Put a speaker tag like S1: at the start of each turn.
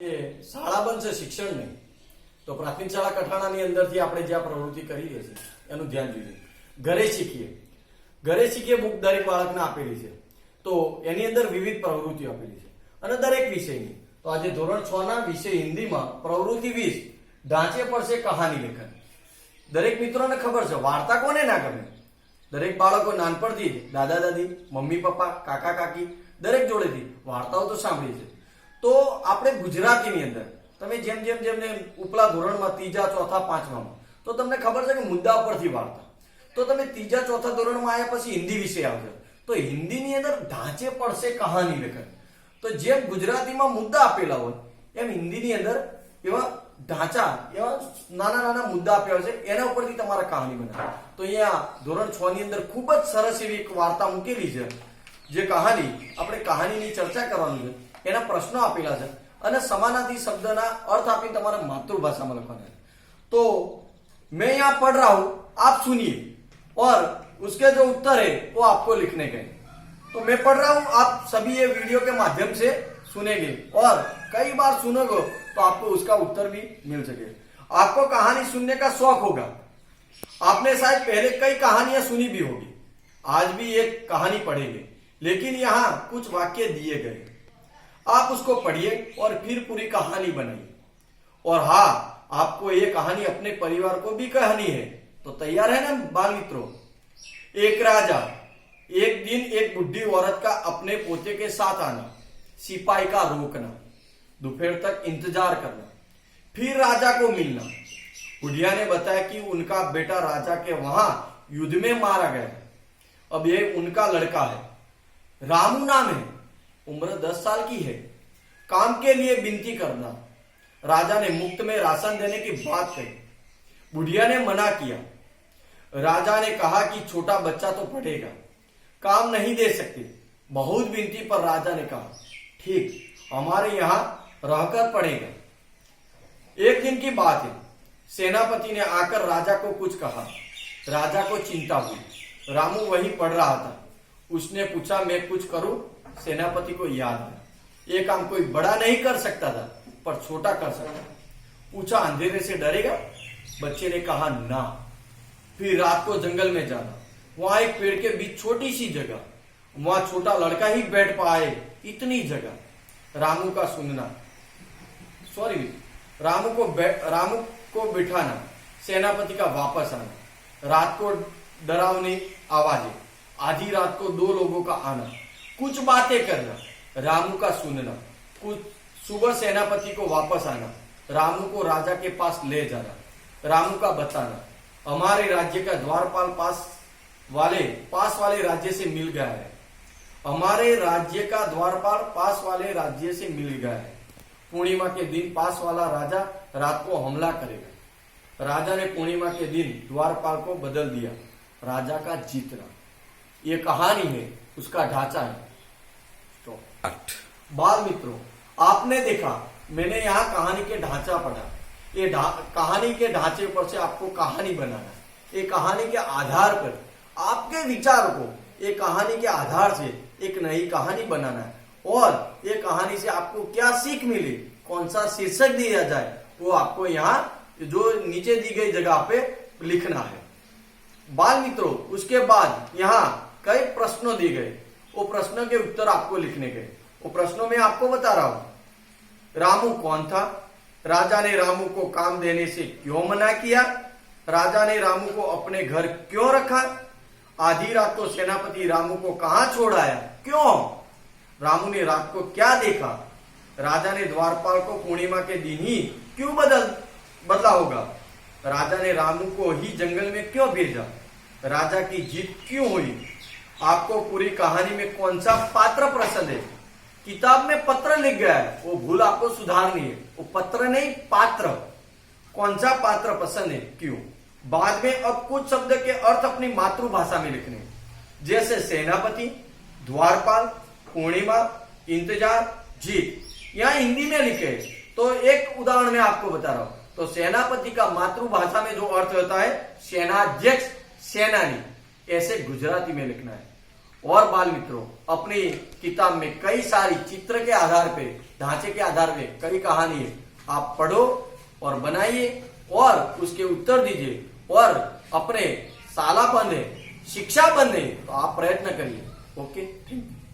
S1: એ શાળા બનશે શિક્ષણ નહીં તો પ્રાથમિક શાળા કઠાણાની અંદરથી આપણે જે આ પ્રવૃત્તિ કરીએ છીએ એનું ધ્યાન જોઈએ. ઘરે શીખીએ બુક દરેક બાળકને આપેલી છે તો એની અંદર વિવિધ પ્રવૃત્તિઓ આપેલી છે અને દરેક વિષયની. તો આજે ધોરણ 6 ના વિષય હિન્દીમાં પ્રવૃત્તિ 20 ઢાંચે પડશે કહાની લેખન. દરેક મિત્રોને ખબર છે વાર્તા કોને ના ગમે. દરેક બાળકો નાનપણથી દાદા દાદી મમ્મી પપ્પા કાકા કાકી દરેક જોડેથી વાર્તાઓ તો સાંભળી છે. તો આપણે ગુજરાતીની અંદર તમે જેમ જેમ જેમ ઉપલા ધોરણમાં ત્રીજા ચોથા પાંચમામાં તો તમને ખબર છે કે મુદ્દા પરથી વાર્તા. તો તમે ત્રીજા ચોથા ધોરણમાં આવ્યા પછી હિન્દી વિષય આવશે તો હિન્દીની અંદર ઢાંચે પડશે કહાની લેખન. તો જેમ ગુજરાતીમાં મુદ્દા આપેલા હોય એમ હિન્દીની અંદર એવા ઢાંચા એવા નાના નાના મુદ્દા આપ્યા છે એના ઉપરથી તમારે કહાની બનાવે. તો અહીંયા ધોરણ 6 ની અંદર ખૂબ જ સરસ એવી એક વાર્તા મૂકેલી છે. જે કહાની આપણે કહાનીની ચર્ચા કરવાની છે એના પ્રશ્નો આપેલા છે અને સમાનાર્થી શબ્દના અર્થ આપીને તમારે मातृभाषा લખવાના. तो मैं यहाँ पढ़ रहा हूं आप सुनिए और उसके जो उत्तर है वो आपको लिखने के. तो मैं पढ़ रहा हूं आप सभी ये वीडियो के माध्यम से सुनेंगे और कई बार सुनोगे तो आपको उसका उत्तर भी मिल सके. आपको कहानी सुनने का शौक होगा. आपने शायद पहले कई कहानियां सुनी भी होगी. आज भी एक कहानी पढ़ेंगे लेकिन यहाँ कुछ वाक्य दिए गए. आप उसको पढ़िए और फिर पूरी कहानी बनाइए. और हाँ, आपको ये कहानी अपने परिवार को भी कहानी है. तो तैयार है ना बाल मित्रों. एक राजा. एक दिन एक बुढ़ी औरत का अपने पोते के साथ आना, सिपाही का रोकना, दोपहर तक इंतजार करना, फिर राजा को मिलना. बुढ़िया ने बताया कि उनका बेटा राजा के वहां युद्ध में मारा गया. अब ये उनका लड़का है, रामू नाम है, उम्र 10 साल की है. काम के लिए विनती करना. राजा ने मुफ्त में राशन देने की बात कही. बुढ़िया ने मना किया. राजा ने कहा कि छोटा बच्चा तो पढ़ेगा, काम नहीं दे सकते. बहुत विनती पर राजा ने कहा ठीक, हमारे यहां रहकर पढ़ेगा. एक दिन की बात है. सेनापति ने आकर राजा को कुछ कहा. राजा को चिंता हुई. रामू वहीं पढ़ रहा था. उसने पूछा मैं कुछ करूं. सेनापति को याद है ये काम कोई बड़ा नहीं कर सकता था पर छोटा कर सकता. पूछा अंधेरे से डरेगा. बच्चे ने कहा ना. फिर रात को जंगल में जाना. वहां एक पेड़ के बीच छोटी सी जगह, वहां छोटा लड़का ही बैठ पाए इतनी जगह. रामू का सुनना रामू को बिठाना. सेनापति का वापस आना. रात को डरावनी आवाजें. आधी रात को 2 लोगों का आना. कुछ बातें करना. रामू का सुनना. कुछ सुबह सेनापति को वापस आना. रामू को राजा के पास ले जाना. रामू का बताना हमारे राज्य का द्वारपाल पास वाले राज्य से मिल गया है. हमारे राज्य का द्वारपाल पास वाले राज्य से मिल गया है. पूर्णिमा के दिन पास वाला राजा रात को हमला करेगा. राजा ने पूर्णिमा के दिन द्वारपाल को बदल दिया. राजा का जीतना. ये कहानी है, उसका ढांचा है. बाल मित्रों, आपने देखा मैंने यहाँ कहानी के ढांचा पढ़ा. ये कहानी के ढांचे पर से आपको कहानी बनाना. ये कहानी के आधार पर आपके विचार को ये कहानी के आधार से एक नई कहानी बनाना है. और ये कहानी से आपको क्या सीख मिली, कौन सा शीर्षक दिया जाए वो आपको यहाँ जो नीचे दी गई जगह पे लिखना है. बाल मित्रों, उसके बाद यहाँ कई प्रश्नों दिए गए. वो प्रश्नों के उत्तर आपको लिखने गए. वो प्रश्नों में आपको बता रहा हूं. रामू कौन था. राजा ने रामू को काम देने से क्यों मना किया. राजा ने रामू को अपने घर क्यों रखा. आधी रात को सेनापति रामू को कहां छोड़ आया, क्यों. रामू ने रात को क्या देखा. राजा ने द्वारपाल को पूर्णिमा के दिन ही क्यों बदला होगा. राजा ने रामू को ही जंगल में क्यों भेजा. राजा की जीत क्यों हुई. आपको पूरी कहानी में कौन सा पात्र पसंद है. किताब में पत्र लिख गया है, वो भूल आपको सुधारनी है. वो पत्र नहीं पात्र. कौन सा पात्र पसंद है, क्यों. बाद में अब कुछ शब्द के अर्थ अपनी मातृभाषा में लिखने जैसे सेनापति, द्वारपाल, पूर्णिमा, इंतजार, जीत. यहाँ हिंदी में लिखे तो एक उदाहरण मैं आपको बता रहा हूं. तो सेनापति का मातृभाषा में जो अर्थ होता है सेनाध्यक्ष, सेनानी. ऐसे गुजराती में लिखना है. और बाल मित्रों अपनी किताब में कई सारी चित्र के आधार पे, ढांचे के आधार पे कई कहानी है, आप पढ़ो और बनाइए और उसके उत्तर दीजिए और अपने साला बने, शिक्षा बने, तो आप प्रयत्न करिए। Okay, thank you.